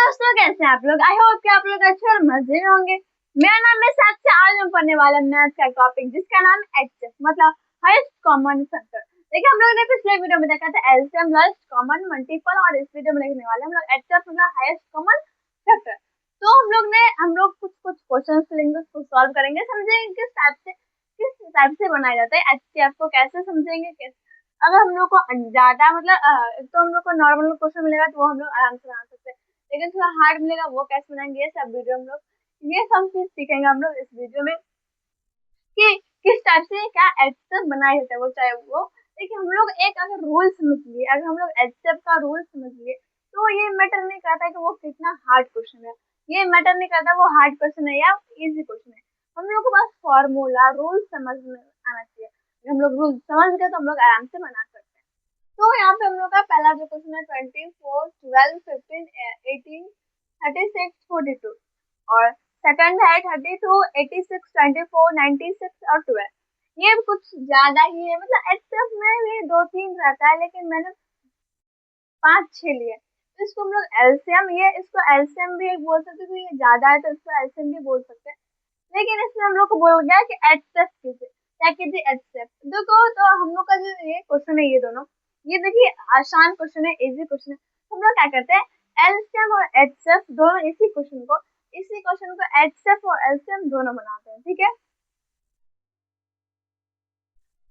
दोस्तों, कैसे हैं आप लोग? आई होप कि आप लोग अच्छे और मजे में होंगे। मेरा नाम है साक्षी। आज हम पढ़ने वाले मैथ का टॉपिक जिसका नाम एचएफ मतलब हाईएस्ट कॉमन फैक्टर। देखिए, हम लोगों ने पिछले वीडियो में देखा था एलसीएम, लोएस्ट कॉमन, मल्टीपल, और इस वीडियो में देखने वाले हम लोग एचएफ मतलब हाईएस्ट कॉमन फैक्टर। तो हम लोग कुछ कुछ क्वेश्चंस लेंगे, उसको सॉल्व करेंगे, समझेंगे किस टाइप से बनाया जाता है एचसीएफ को, कैसे समझेंगे, कैसे अगर हम लोग को ज्यादा तो हम लोग को नॉर्मल क्वेश्चन मिलेगा तो वो हम लोग आराम से बना सकते हैं, लेकिन थोड़ा हार्ड मिलेगा वो कैसे बनाएंगे, ये सब वीडियो हम लोग ये सब चीज सीखेंगे हम लोग इस वीडियो में कि किस टाइप से क्या एचसेप बनाया जाता है। वो चाहे वो देखिए, हम लोग एक अगर रूल समझ लिए, अगर हम लोग एचसेप का रूल समझ लिए तो ये मैटर नहीं करता कि वो कितना हार्ड क्वेश्चन है, ये मैटर नहीं करता वो हार्ड क्वेश्चन है या इजी क्वेश्चन है। हम लोग को बस फॉर्मूला रूल समझ में आना चाहिए। हम लोग रूल समझ गए तो हम लोग आराम से बना सकते हैं। तो यहाँ पे हम लोग का पहला जो क्वेश्चन है 24, 12, 15, 18, 36, 42, और सेकंड है 32, 86, 24, 96 और 12। ये कुछ ज्यादा ही है, मतलब एचएफ में भी दो तीन रहता है, लेकिन मैंने 5-6 लिए। तो इसको हम लोग एलसीएम, ये इसको एलसीएम भी बोल सकते हैं, तो ये ज्यादा है तो इसको एलसीएम भी बोल सकते हैं। लेकिन इसमें हम लोग को बोल गया कि एचएफ कीजिए, क्या कीजिए, एचएफ। देखो, तो हम लोग का जो ये क्वेश्चन है, ये दोनों, ये देखिए आसान क्वेश्चन है, इजी क्वेश्चन है। हम लोग क्या करते हैं, एलसीएम और एचएफ दोनों इसी क्वेश्चन को एचएफ और एलसीएम दोनों बनाते हैं, ठीक है।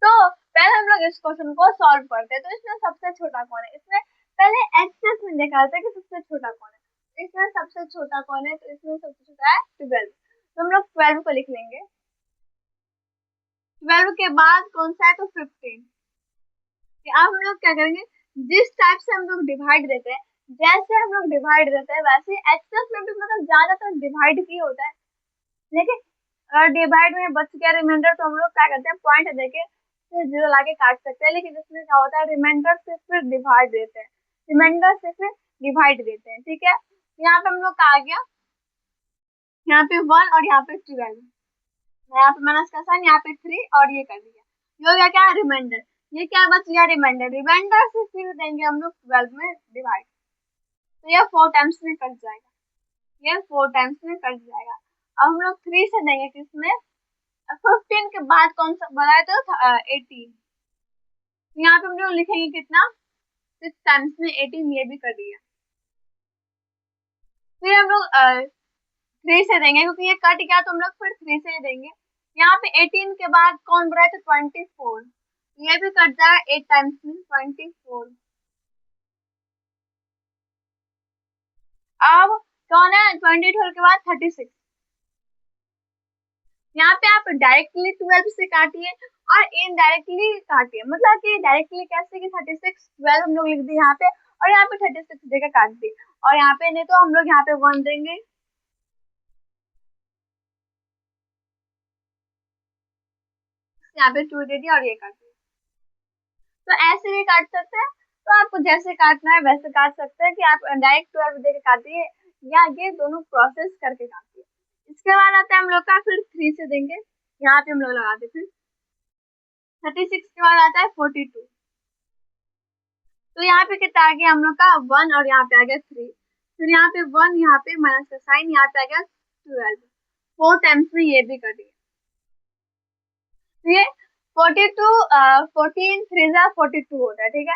तो पहले हम लोग इस क्वेश्चन को सॉल्व करते हैं। तो इसमें सबसे छोटा कौन है, इसमें पहले एचएफ में देखा जाता है कि सबसे छोटा कौन है। इसमें सबसे छोटा कौन है, तो इसमें सबसे छोटा है 12। तो हम लोग 12 को लिख लेंगे। 12 के बाद कौन सा है, तो 15। अब हम लोग क्या करेंगे, जिस टाइप से हम लोग डिवाइड देते हैं, जैसे हम लोग डिवाइड देते हैं वैसे एक्सेस में भी मतलब ज्यादातर डिवाइड ही होता है। लेकिन अगर डिवाइड में बच गया रिमाइंडर तो हम लोग क्या करते हैं, पॉइंट देके फिर जीरो लाके काट सकते हैं। लेकिन इसमें क्या होता है, रिमाइंडर से फिर डिवाइड देते हैं, रिमाइंडर से फिर डिवाइड देते हैं, ठीक है। यहाँ पे हम लोग का आ गया, यहाँ पे 1 और यहाँ पे 12, यहाँ पे माइनस का साइन, यहाँ पे 3 और ये कर दिया, ये हो गया क्या, रिमाइंडर। ये क्या बच गया, रिमाइंडर। रिमाइंडर से फिर देंगे हम लोग 12 में डिवाइड, तो ये 4 टाइम्स में कट जाएगा, ये 4 टाइम्स में कट जाएगा। अब हम लोग 3 से देंगे किसमें, 15 के बाद कौन सा बना है, तो 18। यहाँ पे हम लोग लिखेंगे कितना, 6 टाइम्स में 18, ये भी कर दिया। फिर हम लोग 3 से देंगे, क्योंकि ये कट गया तो हम लोग फिर 3 से देंगे। यहाँ पे 18 के बाद कौन बना है, तो 24, ये भी कट जाएगा 8 टाइम्स में, 24। अब कौन है, 24 के बाद 36। यहाँ पे आप डायरेक्टली 12 से काटिए और इनडायरेक्टली काटिए, मतलब कि डायरेक्टली कैसे कि 36, 12 हम लोग लिख दिए यहाँ पे, और यहाँ पे 36 देकर काट दिए, और यहाँ पे नहीं तो हम लोग यहाँ पे 1 देंगे, यहाँ पे 2 दे दिया और ये काट दिया। तो ऐसे भी काट सकते हैं, तो आपको जैसे काटना है वैसे काट सकते हैं, कि आप डायरेक्ट 12 देकर काटिए या ये दोनों प्रोसेस करके काटिए। इसके बाद आता है हम लोग का, फिर 3 से देंगे, यहाँ पे हम लोग लगाते, फिर 36 के बाद आता है 42। तो यहाँ पे कितना आ गया हम लोग का, 1 और यहाँ पे आ गया 3, फिर यहाँ पे 1, यहाँ पे माइनस का साइन, यहाँ पे आ गया 12, 4 टाइम्स में ये भी कर दिया। तो ये 42, 14 3 जा 42 होता है, ठीक है।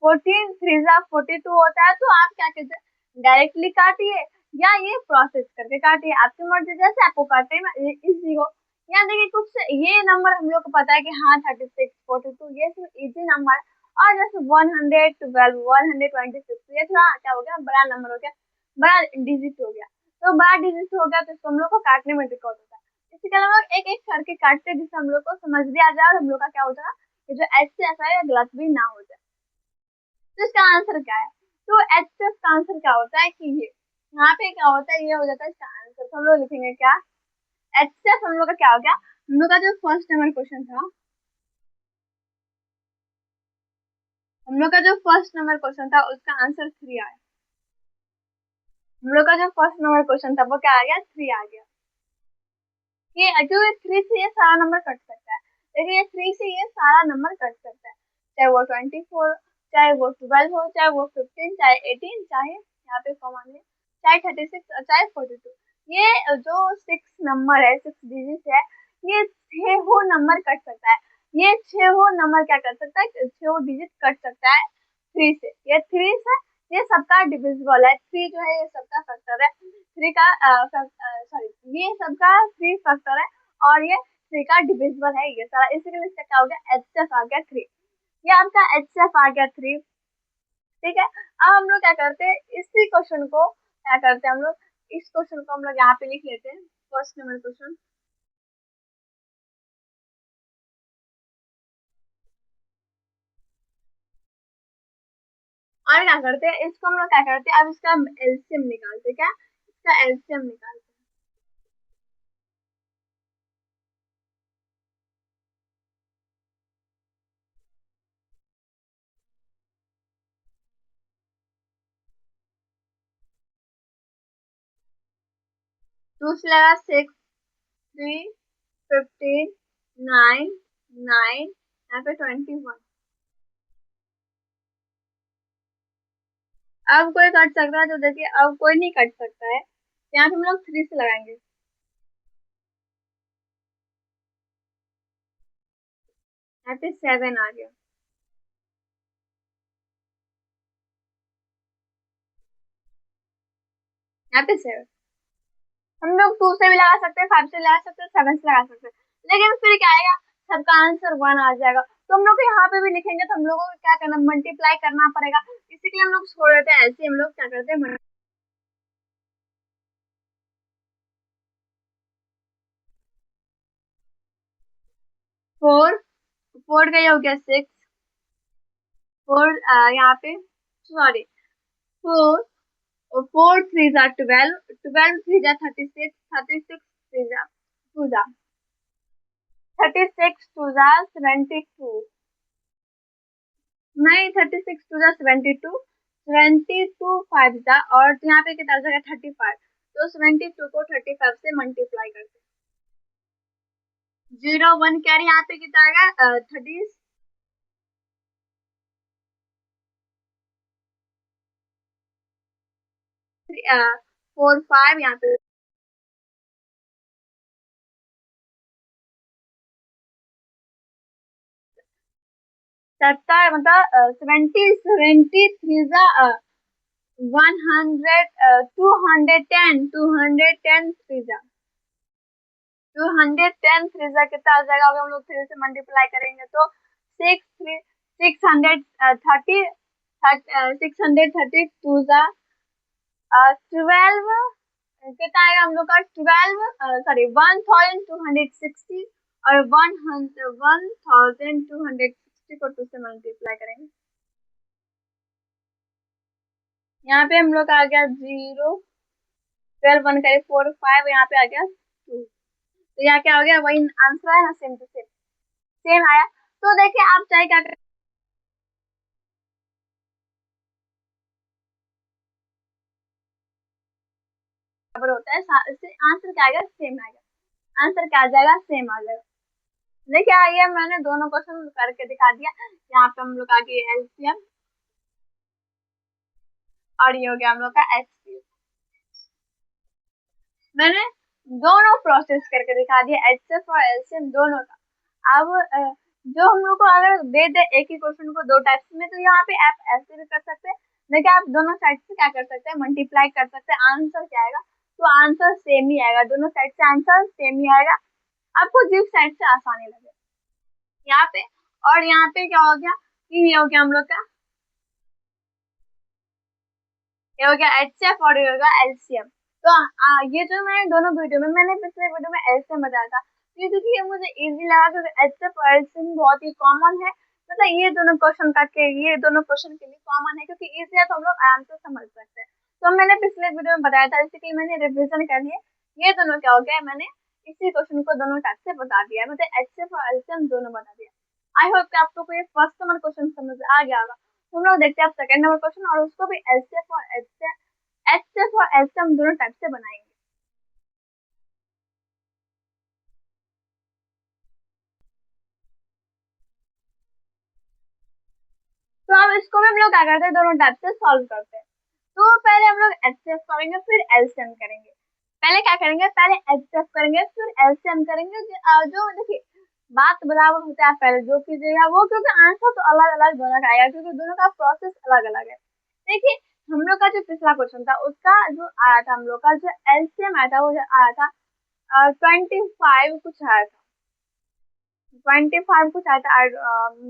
14 3 जा 42 होता है। तो आप क्या कहते हैं, डायरेक्टली काटिए या ये प्रोसेस करके काटिए, आपकी मर्जी, जैसे आपको काटे में इजी हो। यहाँ देखिए, कुछ ये नंबर हम लोग को पता है कि हाँ 36, 42 ये सिर्फ इजी नंबर है, और जैसे 112, 126 ये थोड़ा क्या हो गया, बड़ा नंबर हो गया, बड़ा डिजिट हो गया। तो बड़ा डिजिट हो गया तो इसको हम लोग को काटने में दिक्कत होता है। इसी के अलावा एक एक करके काटते हैं, जिससे हम लोग को समझ भी आ जाए और हम लोग का क्या होता है कि जो एच से ऐसा है गलत भी ना हो जाए। तो इसका आंसर क्या है, तो एच से का आंसर क्या होता है कि ये यहाँ पे क्या होता है, ये हो जाता है इसका आंसर। तो हम लोग लिखेंगे क्या, एच से हम लोग का क्या हो गया, हम लोग का जो फर्स्ट नंबर क्वेश्चन था, हम लोग का जो फर्स्ट नंबर क्वेश्चन था उसका आंसर 3 आया। हम लोग का जो फर्स्ट नंबर क्वेश्चन था वो क्या आ गया, 3 आ गया। ये क्योंकि 3 से ये सारा नंबर कट सकता है, लेकिन ये 3 से ये सारा नंबर कट सकता है, चाहे वो 24, चाहे वो 12 हो, चाहे वो 15, चाहे 18, चाहे यहाँ पे कॉमन है चाहे 36 और चाहे 42। ये जो 6 नंबर है, 6 डिजिट है, ये 6 नंबर कट सकता है। ये 6 नंबर क्या कर सकता है, 6 डिजिट कट सकता है 3 से। ये 3 से ये सबका डिविजिबल है। 3 जो है ये सबका फैक्टर है। 3 का सॉरी, ये सबका 3 फैक्टर है और ये 3 का डिविजिबल है ये सारा। इसी के लिए इसका क्या हो गया, एचएफ आ गया 3। ये आपका एचएफ आ गया 3। ठीक है, अब हम लोग क्या करते हैं, इसी क्वेश्चन को क्या करते हैं हम लोग, इस क्वेश्चन को हम लोग यहाँ पे लिख लेते हैं, फर्स्ट नंबर क्वेश्चन। और क्या करते हैं, इसको हम लोग क्या करते हैं, अब इसका एलसीएम निकालते हैं। क्या, इसका एलसीएम निकालते हैं। 2 से लगा 6, 3, 15, 9, 9, यहाँ पे 21। अब कोई कट सकता है तो देखिए, अब कोई नहीं कट सकता है, यहाँ पे हम लोग 3 से लगाएंगे। यहाँ पे 7 आ गया। यहाँ पे 7, हम लोग 2 से भी लगा सकते हैं, 5 से लगा सकते हैं, 7 से लगा सकते हैं, लेकिन फिर क्या आएगा, सबका आंसर 1 आ जाएगा। तो हम लोग यहाँ पे भी लिखेंगे तो हम लोगों को क्या करना, मल्टीप्लाई करना पड़ेगा। इसी के लिए हम लोग छोड़ देते हैं, ऐसे हम लोग क्या करते हैं, 4, 4 का ये हो गया 6, 4 यहाँ पे सॉरी 4, 4 3 जा 12, 12 3 जा 36, 36 3 जा 2 जा 36 2 जा 72, नहीं 36 टू जा 72, 72 5 जा, और यहाँ पे कितना जगह 35, तो 72 को 35 से मल्टीप्लाई करते हैं। 0 1 कैरी यहाँ पे कितना आएगा, 4 5 यहाँ पे 70, मतलब 73 जा 100, 210, 210 3 जा 210 3 जा कितना आ जाएगा, अगर हम लोग 3 से मल्टीप्लाई करेंगे तो 630, 632 जा 12, कितना आएगा हम लोग का, 1260 और 1260 को 2 से मल्टीप्लाई करेंगे। यहाँ पे हम लोग आ गया 0, 12 1 करे 4 5, यहाँ पे आ गया 2। तो यहाँ क्या हो गया, वही आंसर है ना, सेम टू सेम, सेम आया। तो देखिए आप चाहे क्या बराबर होता है, इससे आंसर क्या आएगा, सेम आएगा। आंसर क्या आ जाएगा, सेम आ जाएगा। देखिए आइए, मैंने दोनों क्वेश्चन करके दिखा दिया। यहाँ पे हम लोग आ गए एलसीएम, और ये हो गया हम लोग का एचसीएफ। मैंने दोनों प्रोसेस करके दिखा दिया, एचसीएफ और एलसीएम दोनों का। अब जो हम लोग को अगर दे दे एक ही क्वेश्चन को दो टाइप्स में, तो यहाँ पे आप ऐसे भी कर सकते हैं। देखिए आप दोनों साइड से क्या कर सकते हैं, मल्टीप्लाई कर सकते हैं, आंसर क्या आएगा, तो आंसर सेम ही आएगा, दोनों साइड से आंसर सेम ही आएगा। आपको जिस साइड से आसानी लगे यहाँ पे। और यहाँ पे क्या हो गया, ये हो गया हम लोग का, ये हो गया एचसीएफ और ये होगा एलसीएम। तो ये जो मैंने दोनों वीडियो में, मैंने पिछले वीडियो में एलसीएम बताया था, ये क्योंकि ये मुझे इजी लगा, क्योंकि एचसीएफ और एलसीएम बहुत ही कॉमन है। मतलब ये दोनों क्वेश्चन का के ये दोनों क्वेश्चन के लिए कॉमन है, क्योंकि इजी है तो हम लोग आराम से समझ सकते हैं। तो मैंने पिछले वीडियो में बताया था, इसलिए मैंने रिविजन कर लिया। ये दोनों क्या हो गया, मैंने इसी क्वेश्चन को दोनों टाइप से बता दिया, मतलब एचसीएफ और एलसीएम दोनों बता दिया। आई होप कि आप लोग को ये फर्स्ट नंबर क्वेश्चन समझ आ गया होगा। तो हम लोग देखते हैं सेकंड नंबर क्वेश्चन, और उसको भी एलसीएफ और एचसीएफ और एलसीएम दोनों टाइप से बनाएंगे। तो अब इसको भी हम लोग क्या करते हैं, दोनों टाइप से सॉल्व करते हैं। तो पहले हम लोग एचसीएफ करेंगे फिर एलसीएम करेंगे। पहले क्या करेंगे, पहले एचसीएफ करेंगे फिर एलसीएम करेंगे। जो देखिए बात बराबर होता है, पहले जो कीजिएगा वो, क्योंकि आंसर तो अलग अलग दोनों का आएगा क्योंकि दोनों का प्रोसेस अलग अलग है। देखिए हम लोग का जो पिछला क्वेश्चन था उसका जो आया था, हम लोग का जो एलसीएम आया था वो आया था 25 कुछ आया था, 25 कुछ आया था,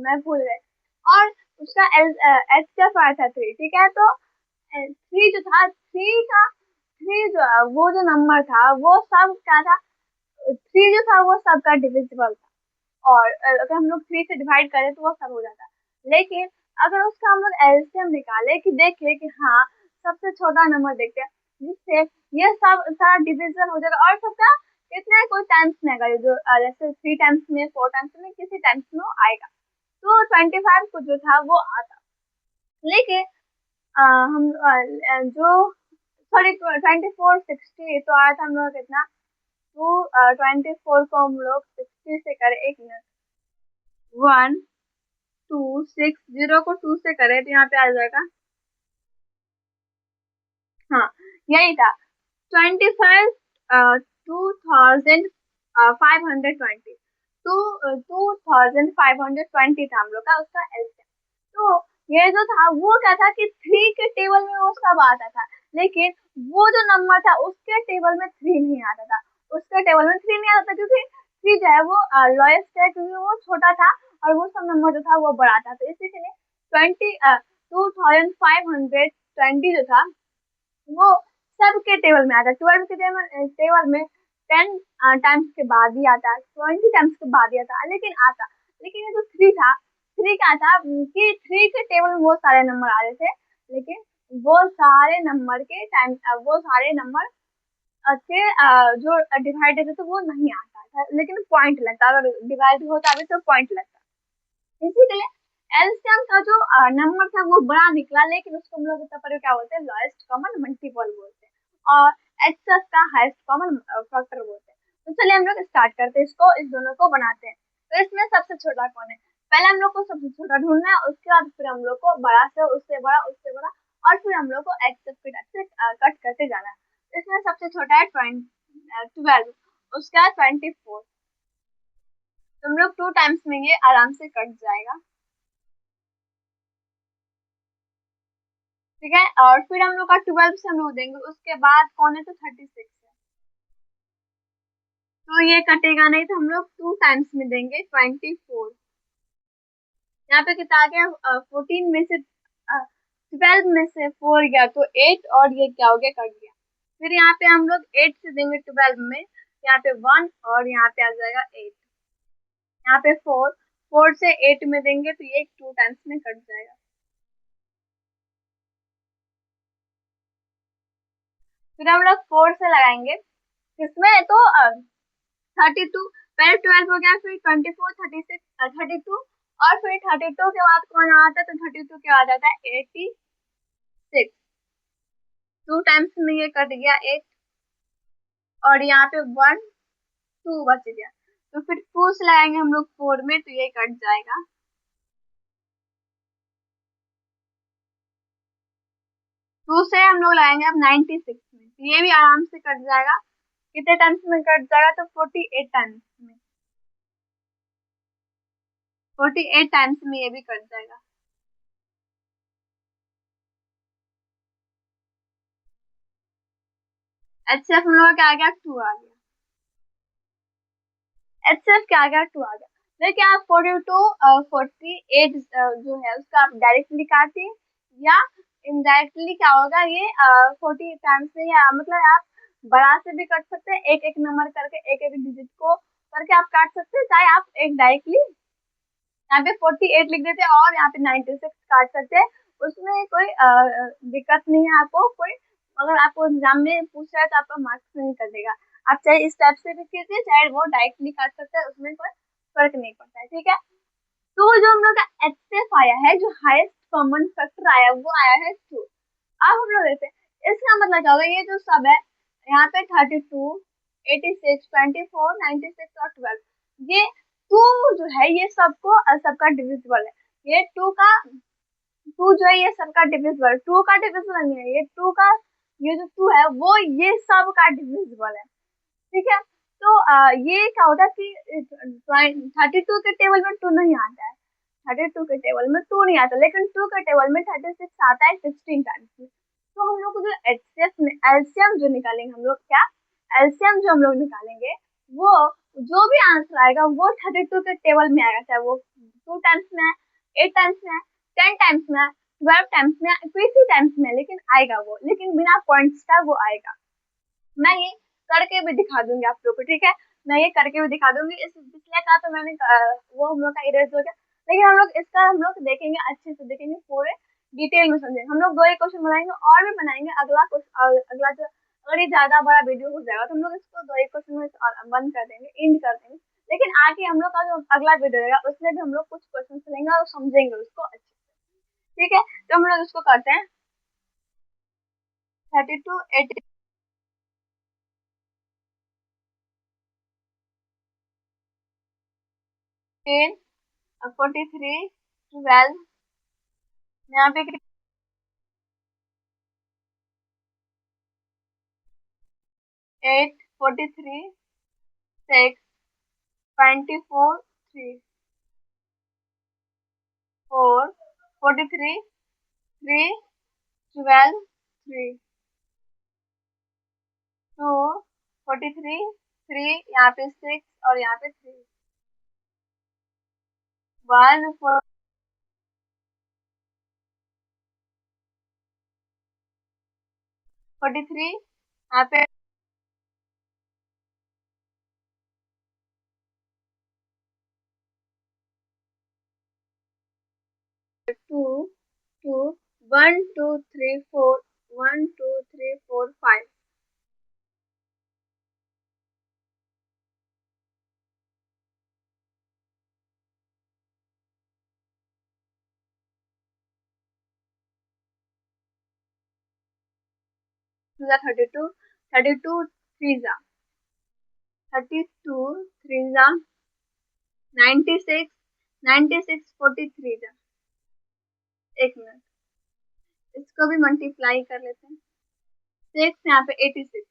मैं भूल गई। और उसका एचसीएफ आया था 3, ठीक है। तो 3 जो था, 3 का 3 जो वो जो नंबर था वो सब क्या था, 3 जो था वो सबका डिविजिबल था। और अगर हम लोग 3 से डिवाइड करें तो वो सब हो जाता। लेकिन अगर उसका हम लोग एलसीएम निकाले कि देखे कि हाँ सबसे छोटा नंबर देखते हैं, जिससे ये सब सारा डिविजन हो जाएगा और सबका इतना कोई टाइम्स में आएगा, जो जैसे 3 टाइम्स में, 4 टाइम्स में, किसी टाइम्स में वो आएगा। तो 25 को जो था वो आता। लेकिन हम जो सॉरी 2460 तो आया था हम लोग कितना, तो 24 को हम लोग 60 से करें, एक मिनट, 1260 को 2 से करें तो यहाँ पे आ जाएगा, हाँ यही था 25 2520 2520 था हम लोग का उसका एलसीएम। तो ये जो था वो क्या था कि 3 के टेबल में वो सब आता था, लेकिन वो जो नंबर था उसके टेबल में 3 नहीं आता था, उसके टेबल में 3 नहीं आता था क्योंकि 3 जो है वो लोएस्ट है, क्योंकि वो छोटा था और वो सब नंबर जो था वो बड़ा था। तो इसी के लिए 2520 जो था वो सबके टेबल में आता है। 12 के टेबल में 10 टाइम्स के बाद ही आता है, 20 टाइम्स के बाद ही आता है, लेकिन आता। लेकिन ये जो 3 था, 3 क्या था कि 3 के टेबल में बहुत सारे नंबर आ रहे थे, लेकिन वो सारे नंबर के टाइम वो सारे नंबर के जो डिवाइडेड थे वो नहीं आता था, लेकिन पॉइंट लगता, अगर डिवाइड होता भी तो पॉइंट लगता। इसी के लिए एलसीएम का जो नंबर था वो बड़ा निकला, लेकिन उसको हम लोग पर क्या बोलते हैं, लोएस्ट कॉमन मल्टीपल बोलते हैं, और एक्सेस का हाईएस्ट कॉमन फैक्टर बोलते हैं। तो चलिए हम लोग स्टार्ट करते हैं इसको, इस दोनों को बनाते हैं। तो इसमें सबसे छोटा कौन है, पहले हम लोग को सबसे छोटा ढूंढना है, उसके बाद फिर हम लोग को बड़ा से उससे बड़ा उससे बड़ा, और फिर हम लोग को एक्सेस से कट करते जाना है। तो इसमें सबसे छोटा है 12, उसका 24। तो हम लोग 2 टाइम्स में ये आराम से कट जाएगा, ठीक है। और फिर हम लोग का 12 से हम लोग देंगे, उसके बाद कौन है, तो 36 है, तो ये कटेगा नहीं, तो हम लोग 2 टाइम्स में देंगे 24। यहाँ पे कितना आ गया, 14 में से 12 में से 4 गया तो 8, और ये क्या हो गया, कट गया। फिर यहाँ पे हम लोग 8 से देंगे 12 में, यहाँ पे 1 और यहाँ पे आ जाएगा 8, यहाँ पे 4, 4 से 8 में देंगे तो ये 2 टाइम्स में कट जाएगा। फिर हम लोग 4 से लगाएंगे इसमें, तो 32, पहले 12 हो गया, फिर 24, 36, 32, और फिर 32 के बाद कौन आता है, तो 32 के बाद आता है 86, 2 टाइम्स में ये कट गया 8, और यहाँ पे 1 2 बच गया। तो फिर 2 से लगाएंगे हम लोग 4 में, तो ये कट जाएगा। 2 से हम लोग लगाएंगे अब 96 में, तो ये भी आराम से कट जाएगा। कितने टाइम्स में कट जाएगा, तो 48 टाइम्स में, 48 टाइम्स में ये भी कट जाएगा। एचसीएफ हम लोग का आ गया 2 आ गया, एचसीएफ क्या आ गया, 2 आ गया। देखिए आप 42 48 जो है उसका आप डायरेक्टली काटे, या इनडायरेक्टली क्या होगा, ये 40 टाइम्स से, या मतलब आप बड़ा से भी कट सकते हैं, एक एक नंबर करके, एक एक डिजिट को करके आप काट सकते हैं, चाहे आप एक डायरेक्टली यहाँ पे 48 लिख देते हैं और यहाँ पे 96 काट सकते हैं, उसमें कोई दिक्कत नहीं है आपको कोई। अगर आपको एग्जाम में पूछ रहा है तो आपका मार्क्स नहीं कटेगा, आप चाहे इस टाइप से भी कीजिए, चाहे वो डायरेक्टली काट सकते हैं, उसमें कोई फर्क नहीं पड़ता है, ठीक है। तो जो हम लोग का एचसीएफ आया है, जो हाईएस्ट कॉमन फैक्टर आया वो आया है 2। अब हम लोग देखते हैं इसका मतलब क्या होगा, ये जो सब है यहाँ पे 32, 86, 24, 96 और 12, ये 2 जो है ये सबको सबका डिविजिबल है, ये 2 का टू जो है ये सबका डिविजिबल, टू का डिविजिबल नहीं है, ये टू का ये जो टू है वो ये सब का डिविजिबल है, ठीक है। तो ये क्या होता है कि 32 के टेबल में टू नहीं आता है, 32 के टेबल में टू नहीं आता, लेकिन टू के टेबल में 36 आता है 16 टाइम्स। तो हम लोग को जो एलसीएम जो निकालेंगे हम लोग, क्या एलसीएम जो हम लोग निकालेंगे वो जो भी आंसर आएगा वो 32 के टेबल में आएगा, चाहे वो 2 टाइम्स में है, 8 टाइम्स में है, 10 टाइम्स में है, 12 टाइम्स में है, 20 टाइम्स में, लेकिन आएगा वो, लेकिन बिना पॉइंट्स का वो आएगा। मैं ये करके भी दिखा दूंगी आप लोग को, ठीक है, मैं ये करके भी दिखा दूंगी। इस पिछले का तो मैंने वो हम लोग का इरेज हो गया, लेकिन हम लोग इसका हम लोग देखेंगे, अच्छे से देखेंगे, पूरे डिटेल में समझेंगे। हम लोग 2 ही क्वेश्चन बनाएंगे और भी बनाएंगे, अगला क्वेश्चन अगला जो अगर ये ज्यादा बड़ा वीडियो हो जाएगा तो हम लोग इसको 2 ही क्वेश्चन में बंद कर देंगे, एंड कर देंगे। लेकिन आगे हम लोग का जो अगला वीडियो रहेगा उसमें भी हम लोग कुछ क्वेश्चन लेंगे और समझेंगे उसको अच्छे से, ठीक है। तो हम लोग इसको करते हैं 32 80 10 43 12, यहाँ पे 8 43 6 24 3 4 43 3 12 3 2 43 3, यहाँ पे 6 और यहाँ पे 3 1 43, यहाँ पे 2 2 1 2 3 4 1 2 3 4 5। टू 32 32 3 32 3 96 96 43 एक मिनट, इसको भी मल्टीप्लाई कर लेते हैं, 6 यहाँ पे 86,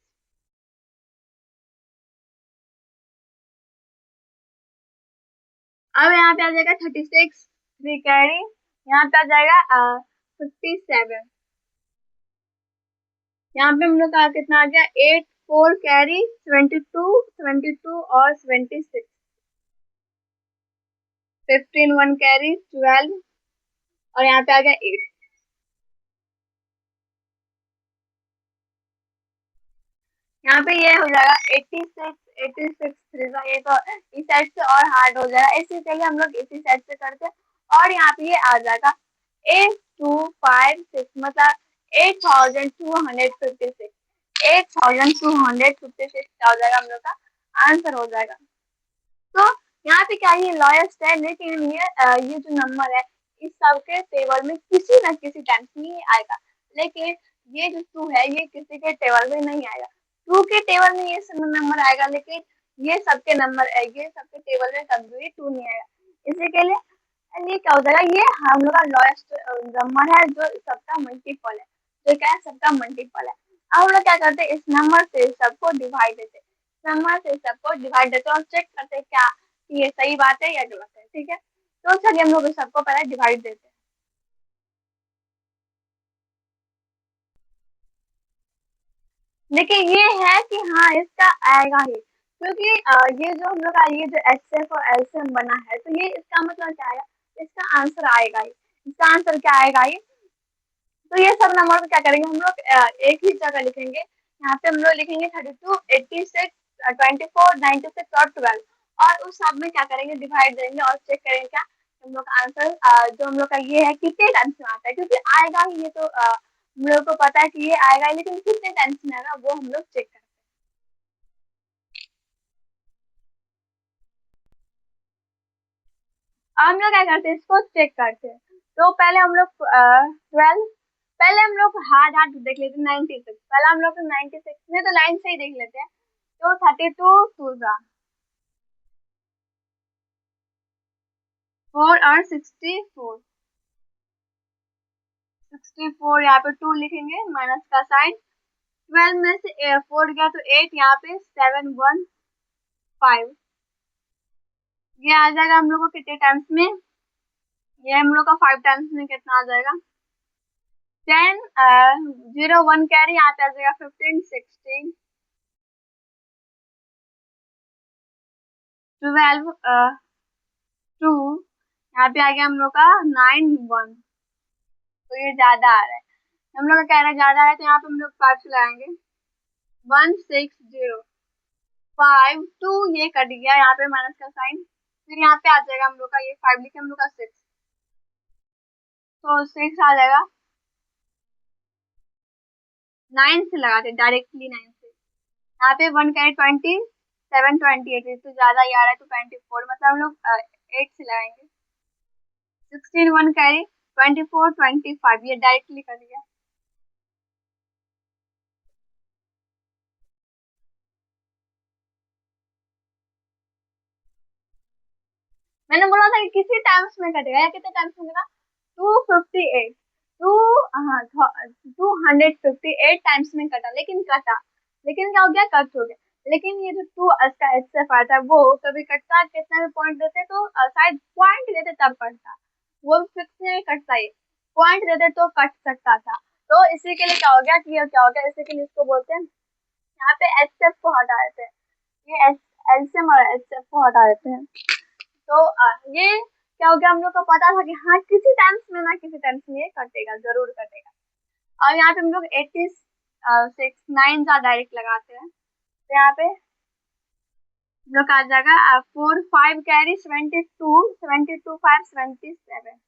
अब यहाँ पे आ जाएगा 36 3 कैरी, यहाँ पे आ जाएगा 57, यहाँ पे हम लोग का कितना आ गया 8 4 कैरी 72 72 और 76, 15 1 कैरी 12 और यहाँ पे आ गया 8। यहाँ पे ये हो जाएगा 86 86 3 का, ये तो इस साइड से और हार्ड हो जाएगा, इसी के लिए हम लोग इसी साइड से करते हैं। और यहाँ पे ये आ जाएगा 8256, मतलब 8256, 8256 हो जाएगा हम लोग का आंसर हो जाएगा। तो यहाँ पे क्या ये लॉएस्ट है, लेकिन ये जो नंबर है इस सबके टेबल में किसी न किसी टाइम नहीं आएगा, लेकिन ये जो टू है ये किसी के टेबल में नहीं आएगा, टू के टेबल में ये सब नंबर आएगा, लेकिन ये सबके नंबर है, ये सबके टेबल में कभी टू नहीं आएगा। इसी के लिए ये क्या हो जाएगा, ये हम लोग का लॉएस्ट नंबर है जो सबका मल्टीपल है, जो क्या है सबका मल्टीपल है। अब हम लोग क्या करते हैं, इस नंबर से सबको डिवाइड देते, नंबर से सबको डिवाइड देते और चेक करते हैं क्या ये सही बात है या गलत है, ठीक है। तो चलिए हम लोग सबको पहले डिवाइड देते हैं। लेकिन ये है कि हाँ इसका आएगा ही, क्योंकि ये जो हम लोग का ये जो एचएफ और एलसीएम बना है, तो ये इसका मतलब क्या आएगा, इसका आंसर आएगा ही, इसका आंसर क्या आएगा ही। तो ये सब नंबर को क्या करेंगे हम लोग एक ही जगह लिखेंगे, यहाँ पे हम लोग लिखेंगे 32 86 24 96 और 12, और उस सब में क्या करेंगे डिवाइड देंगे और चेक करेंगे क्या हम लोग का आंसर जो हम लोग का ये है कितने टाइम्स में आता है, क्योंकि आएगा ही, ये तो हम लोग को पता है कि ये आएगा, लेकिन कितने टाइम्स में आएगा वो हम लोग चेक करेंगे। अब हम लोग क्या करते हैं, इसको चेक करते हैं। तो पहले हम लोग 12, पहले हम लोग हार्ड हार्ड देख लेते हैं 96, पहले हम लोग 96 में तो लाइन से ही देख लेते हैं। तो 32 2 4 और 64, 64 यहाँ पे 2 लिखेंगे, माइनस का साइन। 12 में से 4 गया तो 8, यहाँ पे 7 1 5। ये आ जाएगा हम लोग को कितने टाइम्स में, ये हम लोग का 5 टाइम्स में कितना आ जाएगा 10 0 1 कैरी, यहाँ पे आ जाएगा 15 16 12 2, यहाँ पे आ गया हम लोग का 9 1। तो ये ज्यादा आ रहा है, हम लोग का कह रहा है ज्यादा आ रहा है, तो यहाँ पे हम लोग 5 लगाएंगे। 1 6 0 5 2, ये कट गया, यहाँ पे माइनस का साइन। फिर यहाँ पे आ जाएगा हम लोग का, ये 5 लिखे हम लोग का 6, तो 6 आ जाएगा। 9 से लगाते डायरेक्टली, 9 से। यहाँ पे 1 का 20 7 28, तो ज्यादा ही आ रहा है, तो 24, मतलब हम लोग 8 से लगाएंगे। 16 1 कैरी 24 25, ये डायरेक्टली कर दिया। मैंने बोला था कि किसी टाइम्स में कटेगा, या कितने टाइम्स में कटेगा 258 टू हाँ 258 टाइम्स में कटा, लेकिन क्या हो गया, कट हो गया। लेकिन ये जो 2 इसका एचएफ आता है, वो कभी कटता, कितना भी पॉइंट देते तो शायद पॉइंट देते तब कटता, वो भी फिक्स नहीं कटता, ये पॉइंट देते तो कट सकता था। तो इसी के लिए क्या हो गया कि ये क्या हो गया, इसी के लिए इसको बोलते हैं, यहाँ पे एचएफ को हटा देते हैं, ये एलसीएम और एचएफ को हटा देते हैं। तो ये क्या हो गया, हम लोग को पता था कि हाँ किसी टाइम्स में ना किसी टाइम्स में ये कटेगा, जरूर कटेगा। और यहाँ पे हम लोग 86 9 का डायरेक्ट लगाते हैं, तो यहाँ पे हम लोग आ जाएगा 4 5 कैरी 72 72 5 77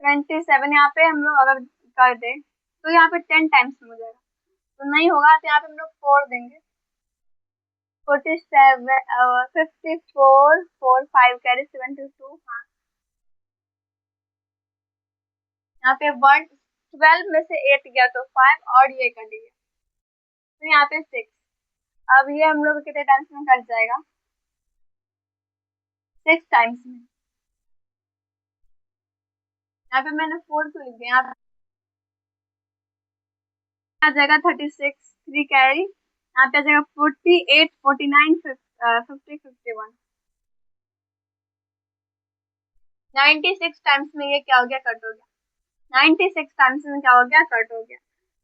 27। यहाँ पे हम लोग अगर कर दे तो यहाँ पे 10 टाइम्स में हो जाएगा, तो नहीं होगा, तो यहाँ पे हम लोग 4 देंगे। 47 54 4 5 कैरी 72, हाँ। यहाँ पे 1 12 में से 8 गया तो 5, और ये कर दिया, तो यहाँ पे 6। अब ये हम लोग कितने टाइम्स में कट जाएगा, 6 टाइम्स में। यहाँ पे मैंने 4 क्यों लिख दिया, यहाँ पे आ जाएगा 36 3 कैरी, यहाँ पे आ जाएगा 48 49 50 51। 96 टाइम्स में ये क्या हो गया, कट हो गया। 96 टाइम्स में क्या हो गया, कट हो गया।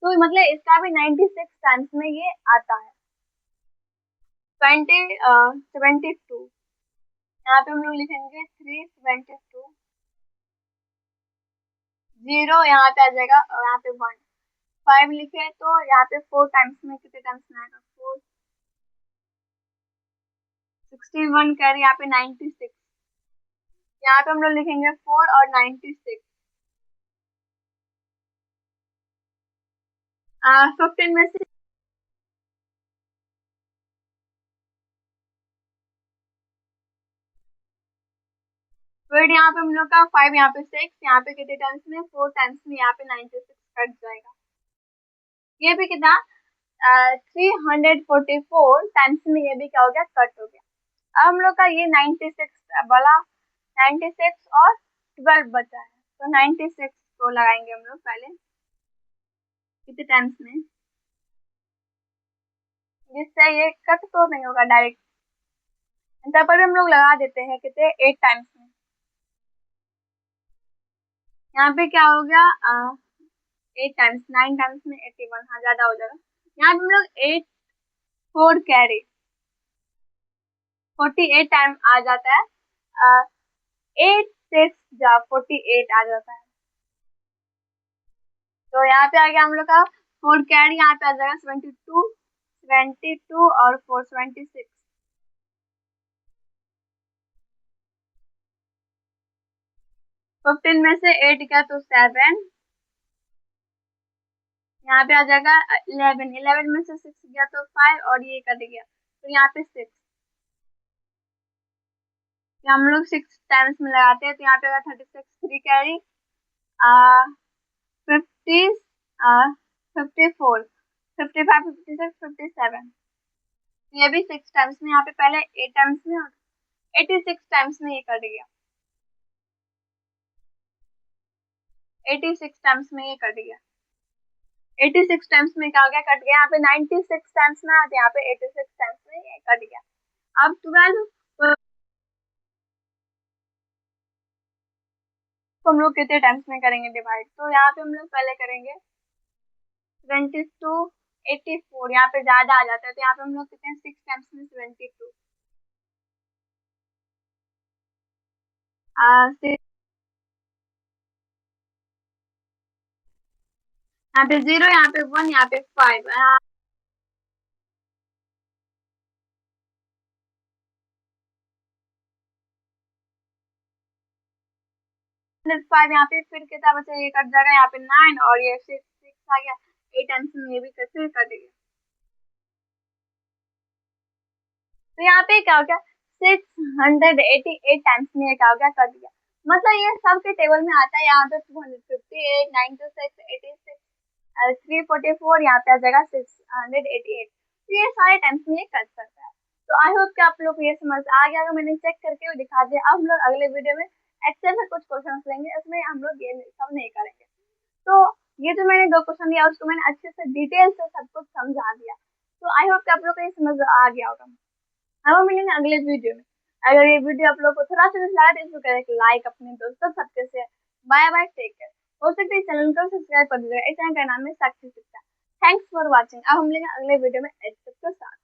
तो मतलब इसका भी 96 टाइम्स में ये आता है। 72, यहाँ पे हम लोग लिखेंगे 372 0, यहाँ पे आ जाएगा, यहाँ पे 1 5 लिखे, तो यहाँ पे 4 टाइम्स में कितने टाइम्स में आएगा, 4 61 कैरी, यहाँ पे 96, यहाँ पे हम लोग लिखेंगे 4 और 96। 15 में से फिर यहाँ पे हम लोग का 5, यहाँ पे 6, यहाँ पे कितने टाइम्स में, 4 टाइम्स में, यहाँ पे 96 कट जाएगा। ये भी कितना 344 टाइम्स में ये भी क्या हो गया, कट हो गया। अब हम लोग का ये 96 वाला 96 और 12 बचा है, तो 96 को लगाएंगे हम लोग पहले कितने टाइम्स में, जिससे ये कट तो नहीं होगा डायरेक्ट, तब पर हम लोग लगा देते हैं कितने 8 टाइम्स में। यहाँ पे क्या हो गया 8 टाइम्स 9 टाइम्स में 81, हाँ ज्यादा हो जाएगा। यहाँ पे हम लोग 8 4 कैरी 48 टाइम आ जाता है, 8 6 जा 48 आ जाता है। तो यहाँ पे आ गया हम लोग का 4 कैरी, यहाँ पे आ जाएगा 72 और 4 26। 15 में से 8 गया तो 7, यहाँ पे आ जाएगा 11 में से 6 गया तो 5, और ये कट गया, तो यहाँ पे 6। हम लोग 6 टाइम्स में लगाते हैं, तो यहाँ पे आएगा 36 3 कैरी 50 54 55 56 57, ये भी 6 टाइम्स में, यहाँ पे पहले 8 टाइम्स में और 86 टाइम्स में ये कट गया। 86 टाइम्स में ये कट गया। 86 टाइम्स में क्या हो गया, कट गया। यहाँ पे 96 टाइम्स में आता है, यहाँ पे 86 टाइम्स में ये कट गया। अब 12 तो हम लोग कितने टाइम्स में करेंगे डिवाइड, तो यहाँ पे हम लोग पहले करेंगे 22 84, यहाँ पे ज्यादा आ जाता है तो यहाँ पे हम लोग कितने 6 टाइम्स में 72, यहाँ पे 0, यहाँ पे 1, यहाँ पे 5, 5 यहाँ पे फिर कितना बचा, ये कट जाएगा, यहाँ पे 9 और ये 6 आ गया, 8 टाइम्स में ये भी फिर कट गया। तो यहाँ पे क्या हो गया, 688 टाइम्स में ये क्या हो गया, कट गया। मतलब ये सब के टेबल में आता है। यहाँ पे 258, 96, 86, 344, यहाँ पे आ जाएगा 688। तो ये सारे टाइम्स में ये कट सकता है। तो आई होप कि आप लोग को ये समझ आ गया। अगर मैंने चेक करके वो दिखा दिया। अब हम लोग अगले वीडियो में एक्सेल से कुछ क्वेश्चन लेंगे, इसमें हम लोग ये सब नहीं करेंगे। तो ये जो मैंने 2 क्वेश्चन दिया उसको मैंने अच्छे से डिटेल से सब कुछ समझा दिया। तो आई होप कि आप लोग को ये समझ आ गया होगा। अब हम मिलेंगे अगले वीडियो में। अगर ये वीडियो आप लोग को थोड़ा सा भी अच्छा लगा तो इसको करें लाइक, अपने दोस्तों सबके से। Bye bye, take care. हो सकता है चैनल को सब्सक्राइब कर दीजिएगा। इस चैनल का नाम है साक्षी शिक्षा। Thanks for watching. अब हम मिलेंगे अगले वीडियो में एच के साथ।